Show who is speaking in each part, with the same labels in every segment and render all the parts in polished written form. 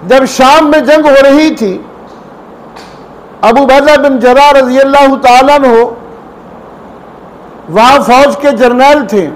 Speaker 1: جب شام میں جنگ ہو رہی تھی، ابو عبیدہ بن جراح رضی اللہ تعالیٰ عنہ وہاں فوج کے جرنیل تھے۔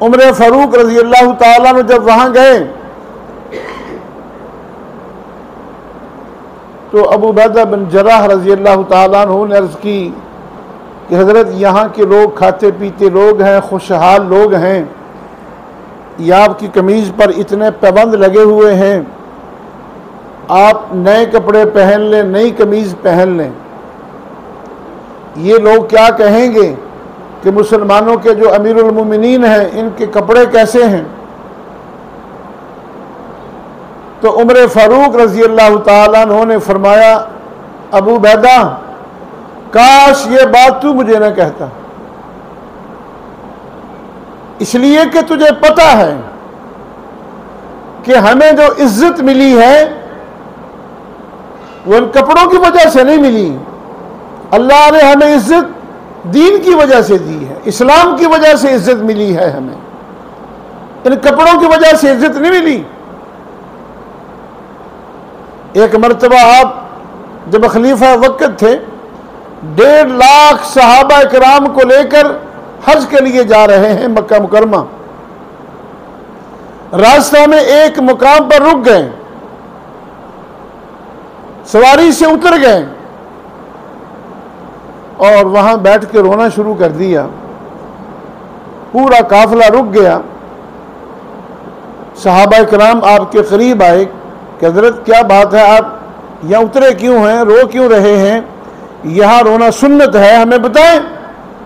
Speaker 1: عمر فاروق رضی اللہ تعالیٰ عنہ جب وہاں گئے تو ابو عبیدہ بن جراح رضی اللہ تعالیٰ عنہ نے عرض کی کہ حضرت یہاں کے لوگ کھاتے پیتے لوگ ہیں، خوشحال لوگ ہیں، یہ آپ کی قمیض پر اتنے پابند لگے ہوئے ہیں، آپ نئے کپڑے پہن لیں، نئی قمیض پہن لیں، یہ لوگ کیا کہیں گے کہ مسلمانوں کے جو امیر المومنین ہیں ان کے کپڑے کیسے ہیں؟ تو عمر فاروق رضی اللہ تعالیٰ عنہ نے فرمایا ابو عبیدہ کاش یہ بات تو مجھے نہ کہتا، اس لیے کہ تجھے پتہ ہے کہ ہمیں جو عزت ملی ہے وہ ان کپڑوں کی وجہ سے نہیں ملی، اللہ نے ہمیں عزت دین کی وجہ سے دی ہے، اسلام کی وجہ سے عزت ملی ہے، ہمیں ان کپڑوں کی وجہ سے عزت نہیں ملی۔ ایک مرتبہ آپ جب خلیفہ وقت تھے 1.5 لاکھ صحابہ کرام کو لے کر حج کے لیے جا رہے ہیں مکہ مکرمہ، راستہ میں ایک مقام پر رک گئے، سواری سے اتر گئے اور وہاں بیٹھ کے رونا شروع کر دیا، پورا قافلہ رک گیا۔ صحابہ کرام آپ کے قریب آئے کہ حضرت کیا بات ہے، آپ یہاں اترے کیوں ہیں، رو کیوں رہے ہیں، یہاں رونا سنت ہے، ہمیں بتائیں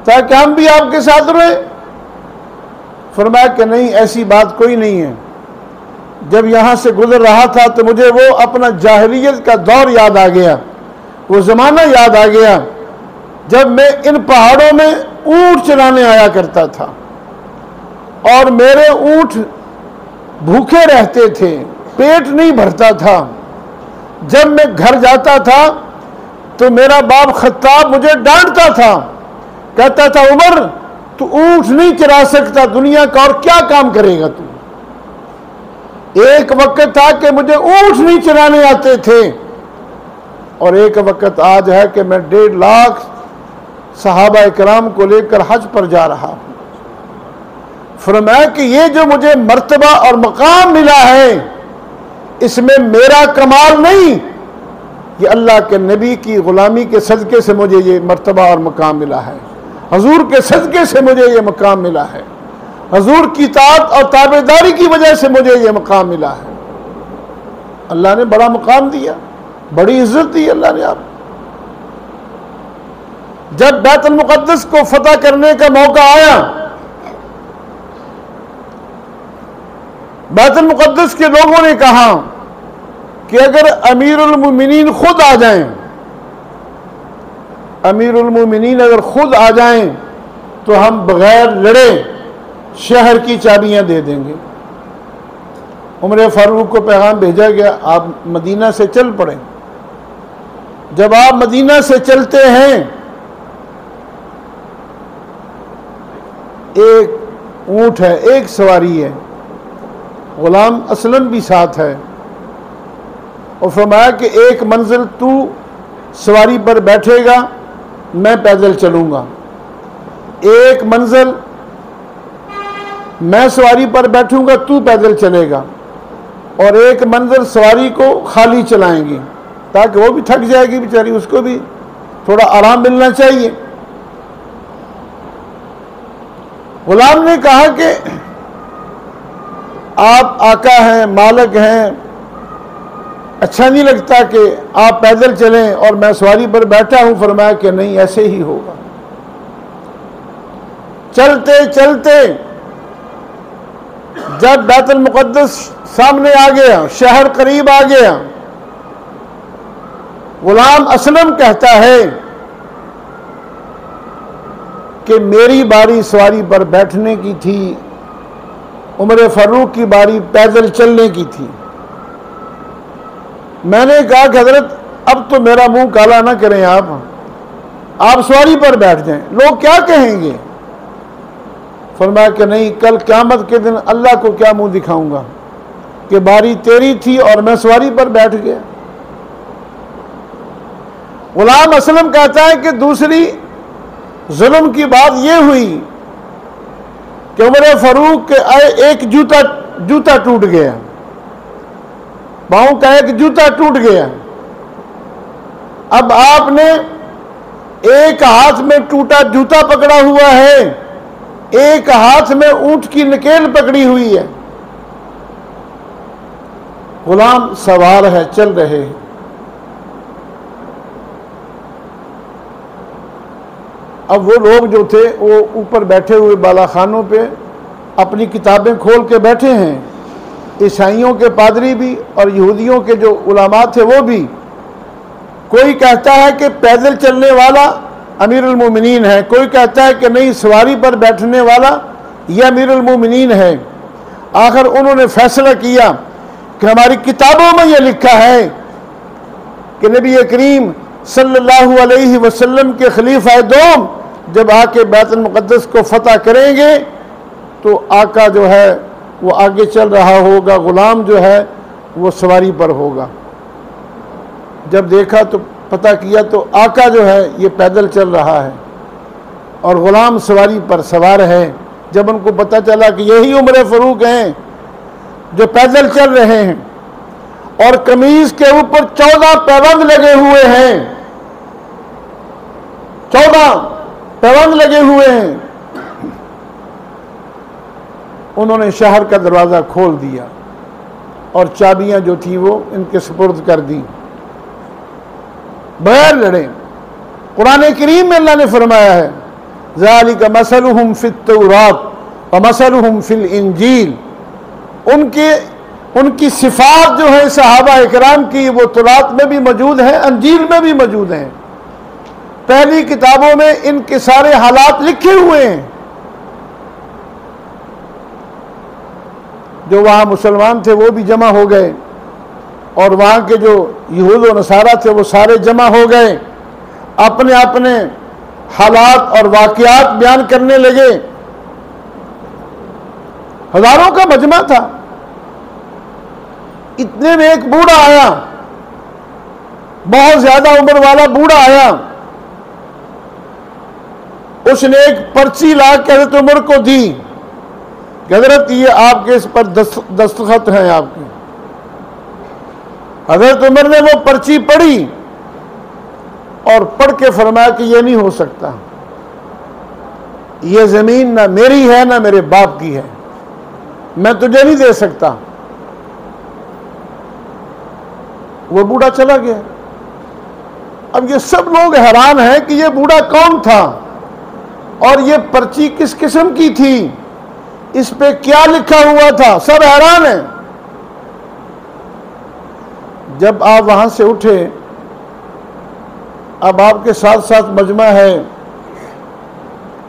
Speaker 1: تاکہ ہم بھی آپ کے ساتھ روئیں۔ فرمایا کہ نہیں ایسی بات کوئی نہیں ہے، جب یہاں سے گزر رہا تھا تو مجھے وہ اپنا جاہلیت کا دور یاد آ گیا، وہ زمانہ یاد آ گیا جب میں ان پہاڑوں میں اونٹ چلانے آیا کرتا تھا اور میرے اونٹ بھوکے رہتے تھے، پیٹ نہیں بھرتا تھا، جب میں گھر جاتا تھا تو میرا باپ خطاب مجھے ڈانٹتا تھا، کہتا تھا عمر تو اونٹ نہیں چرا سکتا، دنیا کا اور کیا کام کرے گا تو۔ ایک وقت تھا کہ مجھے اونٹ نہیں چرانے آتے تھے اور ایک وقت آج ہے کہ میں 1.5 لاکھ صحابہ کرام کو لے کر حج پر جا رہا ہوں۔ فرمایا کہ یہ جو مجھے مرتبہ اور مقام ملا ہے اس میں میرا کمال نہیں، یہ اللہ کے نبی کی غلامی کے صدقے سے مجھے یہ مرتبہ اور مقام ملا ہے، حضور کے صدقے سے مجھے یہ مقام ملا ہے، حضور کی اطاعت اور تابعداری کی وجہ سے مجھے یہ مقام ملا ہے۔ اللہ نے بڑا مقام دیا، بڑی عزت دی اللہ نے آپ۔ جب بیت المقدس کو فتح کرنے کا موقع آیا، بیت المقدس کے لوگوں نے کہا کہ اگر امیر المومنین خود آ جائیں، امیر المومنین اگر خود آ جائیں تو ہم بغیر لڑے شہر کی چابیاں دے دیں گے۔ عمر فاروق کو پیغام بھیجا گیا آپ مدینہ سے چل پڑیں۔ جب آپ مدینہ سے چلتے ہیں ایک اونٹ ہے، ایک سواری ہے، غلام اسلم بھی ساتھ ہے، اور فرمایا کہ ایک منزل تو سواری پر بیٹھے گا میں پیدل چلوں گا، ایک منزل میں سواری پر بیٹھوں گا تو پیدل چلے گا، اور ایک منزل سواری کو خالی چلائیں گے تاکہ وہ بھی تھک جائے گی بیچاری، اس کو بھی تھوڑا آرام ملنا چاہیے۔ غلام نے کہا کہ آپ آقا ہیں، مالک ہیں، اچھا نہیں لگتا کہ آپ پیدل چلیں اور میں سواری پر بیٹھا ہوں۔ فرمایا کہ نہیں ایسے ہی ہوگا۔ چلتے چلتے جب بیت المقدس سامنے آ گیا، شہر قریب آ گیا، غلام اسلم کہتا ہے کہ میری باری سواری پر بیٹھنے کی تھی، عمر فاروق کی باری پیدل چلنے کی تھی۔ میں نے کہا کہ حضرت اب تو میرا منہ کالا نہ کریں، آپ سواری پر بیٹھ جائیں، لوگ کیا کہیں گے؟ فرمایا کہ نہیں، کل قیامت کے دن اللہ کو کیا منہ دکھاؤں گا، کہ باری تیری تھی اور میں سواری پر بیٹھ گیا۔ غلام اسلم کہتا ہے کہ دوسری ظلم کی بات یہ ہوئی کہ عمر فاروق کے ایک جوتا ٹوٹ گیا، پاؤں کا ایک جوتا ٹوٹ گیا۔ اب آپ نے ایک ہاتھ میں ٹوٹا جوتا پکڑا ہوا ہے، ایک ہاتھ میں اونٹ کی نکیل پکڑی ہوئی ہے، غلام سوار ہے، چل رہے ہیں۔ اب وہ لوگ جو تھے وہ اوپر بیٹھے ہوئے بالا خانوں پہ اپنی کتابیں کھول کے بیٹھے ہیں، عیسائیوں کے پادری بھی اور یہودیوں کے جو علماء تھے وہ بھی۔ کوئی کہتا ہے کہ پیدل چلنے والا امیر المومنین ہے، کوئی کہتا ہے کہ نہیں سواری پر بیٹھنے والا یہ امیر المومنین ہے۔ آخر انہوں نے فیصلہ کیا کہ ہماری کتابوں میں یہ لکھا ہے کہ نبی کریم صلی اللہ علیہ وسلم کے خلیفہ دوم جب آ کے بیت المقدس کو فتح کریں گے تو آقا جو ہے وہ آگے چل رہا ہوگا، غلام جو ہے وہ سواری پر ہوگا۔ جب دیکھا تو پتہ کیا تو آقا جو ہے یہ پیدل چل رہا ہے اور غلام سواری پر سوار ہے۔ جب ان کو پتہ چلا کہ یہی عمر فاروق ہیں جو پیدل چل رہے ہیں اور قمیض کے اوپر 14 پیوند لگے ہوئے ہیں، 14 پیوند لگے ہوئے ہیں، انہوں نے شہر کا دروازہ کھول دیا اور چابیاں جو تھیں وہ ان کے سپرد کر دیں، بغیر لڑے۔ قرآن کریم میں اللہ نے فرمایا ہے ذالک مثلہم فی التوراۃ ومثلہم فی الانجیل، ان کی صفات جو ہے صحابہ اکرام کی وہ تورات میں بھی موجود ہیں، انجیل میں بھی موجود ہیں، پہلی کتابوں میں ان کے سارے حالات لکھے ہوئے ہیں۔ جو وہاں مسلمان تھے وہ بھی جمع ہو گئے اور وہاں کے جو یہود و نصارہ تھے وہ سارے جمع ہو گئے، اپنے اپنے حالات اور واقعات بیان کرنے لگے۔ ہزاروں کا مجمع تھا۔ اتنے میں ایک بوڑھا آیا، بہت زیادہ عمر والا بوڑھا آیا، اس نے ایک پرچی لا کے حضرت عمر کو دی کہ حضرت یہ آپ کے اس پر دستخط ہیں آپ کے۔ حضرت عمر نے وہ پرچی پڑھی اور پڑھ کے فرمایا کہ یہ نہیں ہو سکتا، یہ زمین نہ میری ہے نہ میرے باپ کی ہے، میں تجھے نہیں دے سکتا۔ وہ بوڑھا چلا گیا۔ اب یہ سب لوگ حیران ہیں کہ یہ بوڑھا کون تھا اور یہ پرچی کس قسم کی تھی، اس پہ کیا لکھا ہوا تھا، سب حیران ہیں۔ جب آپ وہاں سے اٹھے، اب آپ کے ساتھ ساتھ مجمع ہے،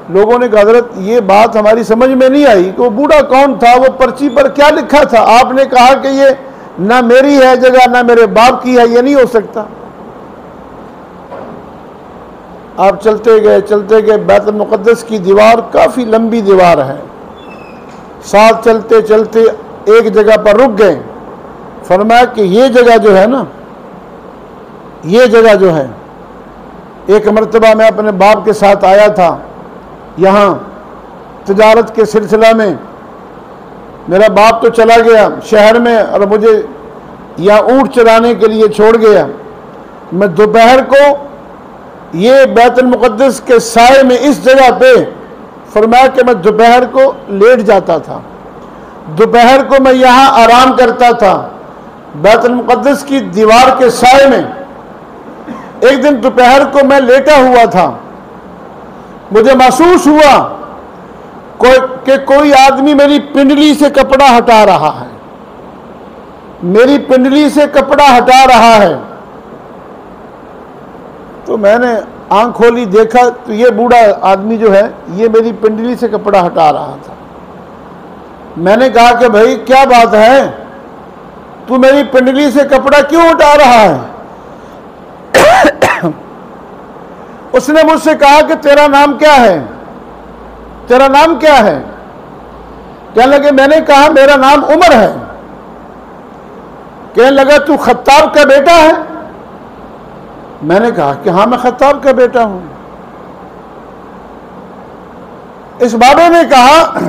Speaker 1: لوگوں نے کہا حضرت یہ بات ہماری سمجھ میں نہیں آئی کہ وہ بوڑھا کون تھا، وہ پرچی پر کیا لکھا تھا، آپ نے کہا کہ یہ نہ میری ہے جگہ نہ میرے باپ کی ہے، یہ نہیں ہو سکتا۔ آپ چلتے گئے، بیت المقدس کی دیوار کافی لمبی دیوار ہے، ساتھ چلتے چلتے ایک جگہ پر رک گئے، فرمایا کہ یہ جگہ جو ہے نا، یہ جگہ جو ہے، ایک مرتبہ میں اپنے باپ کے ساتھ آیا تھا یہاں تجارت کے سلسلہ میں، میرا باپ تو چلا گیا شہر میں اور مجھے یہاں اونٹ چرانے کے لیے چھوڑ گیا۔ میں دوپہر کو یہ بیت المقدس کے سائے میں اس جگہ پہ، فرمایا کہ میں دوپہر کو لیٹ جاتا تھا، دوپہر کو میں یہاں آرام کرتا تھا بیت المقدس کی دیوار کے سائے میں۔ ایک دن دوپہر کو میں لیٹا ہوا تھا، مجھے محسوس ہوا کہ کوئی آدمی میری پنڈلی سے کپڑا ہٹا رہا ہے، میری پنڈلی سے کپڑا ہٹا رہا ہے۔ تو میں نے آنکھ کھولی، دیکھا تو یہ بوڑھا آدمی جو ہے یہ میری پنڈلی سے کپڑا ہٹا رہا تھا۔ میں نے کہا کہ بھائی کیا بات ہے، تو میری پنڈلی سے کپڑا کیوں ہٹا رہا ہے؟ اس نے مجھ سے کہا کہ تیرا نام کیا ہے، تیرا نام کیا ہے؟ کہنے لگے، میں نے کہا میرا نام عمر ہے۔ کہنے لگا تو خطاب کا بیٹا ہے؟ میں نے کہا کہ ہاں میں خطاب کا بیٹا ہوں۔ اس بابے نے کہا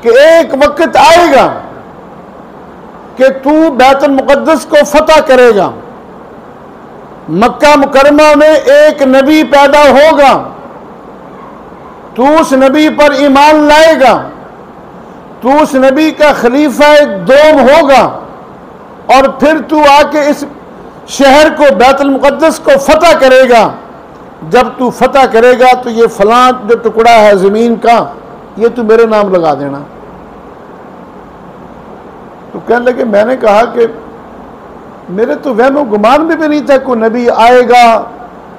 Speaker 1: کہ ایک وقت آئے گا کہ تو بیت المقدس کو فتح کرے گا، مکہ مکرمہ میں ایک نبی پیدا ہوگا، تو اس نبی پر ایمان لائے گا، تو اس نبی کا خلیفہ دوم ہوگا، اور پھر تو آ کے اس شہر کو بیت المقدس کو فتح کرے گا۔ جب تو فتح کرے گا تو یہ فلاں جو ٹکڑا ہے زمین کا یہ تو میرے نام لگا دینا۔ تو کہنے لگے، میں نے کہا کہ میرے تو وہم و گمان میں بھی نہیں تھا کوئی نبی آئے گا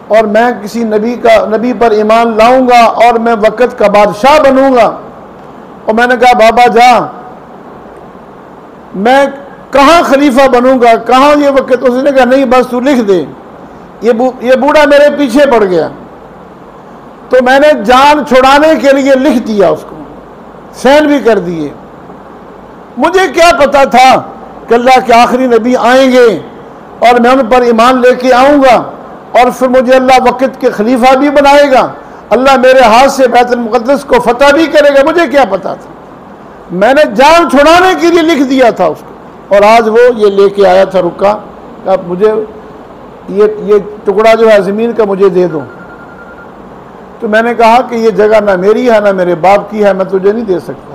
Speaker 1: اور میں کسی نبی پر ایمان لاؤں گا اور میں وقت کا بادشاہ بنوں گا۔ اور میں نے کہا بابا جا، میں کہاں خلیفہ بنوں گا، کہاں یہ وقت؟ اس نے کہا نہیں بس تو لکھ دے۔ یہ بوڑھا میرے پیچھے پڑ گیا تو میں نے جان چھڑانے کے لیے لکھ دیا، اس کو سین بھی کر دیے۔ مجھے کیا پتا تھا کہ اللہ کے آخری نبی آئیں گے اور میں ان پر ایمان لے کے آؤں گا اور پھر مجھے اللہ وقت کے خلیفہ بھی بنائے گا، اللہ میرے ہاتھ سے بیت المقدس کو فتح بھی کرے گا۔ مجھے کیا پتا تھا؟ میں نے جان چھڑانے کے لیے لکھ دیا تھا اس کو، اور آج وہ یہ لے کے آیا تھا رکا کہ اب مجھے یہ ٹکڑا جو ہے زمین کا مجھے دے دو۔ تو میں نے کہا کہ یہ جگہ نہ میری ہے نہ میرے باپ کی ہے، میں تجھے نہیں دے سکتا۔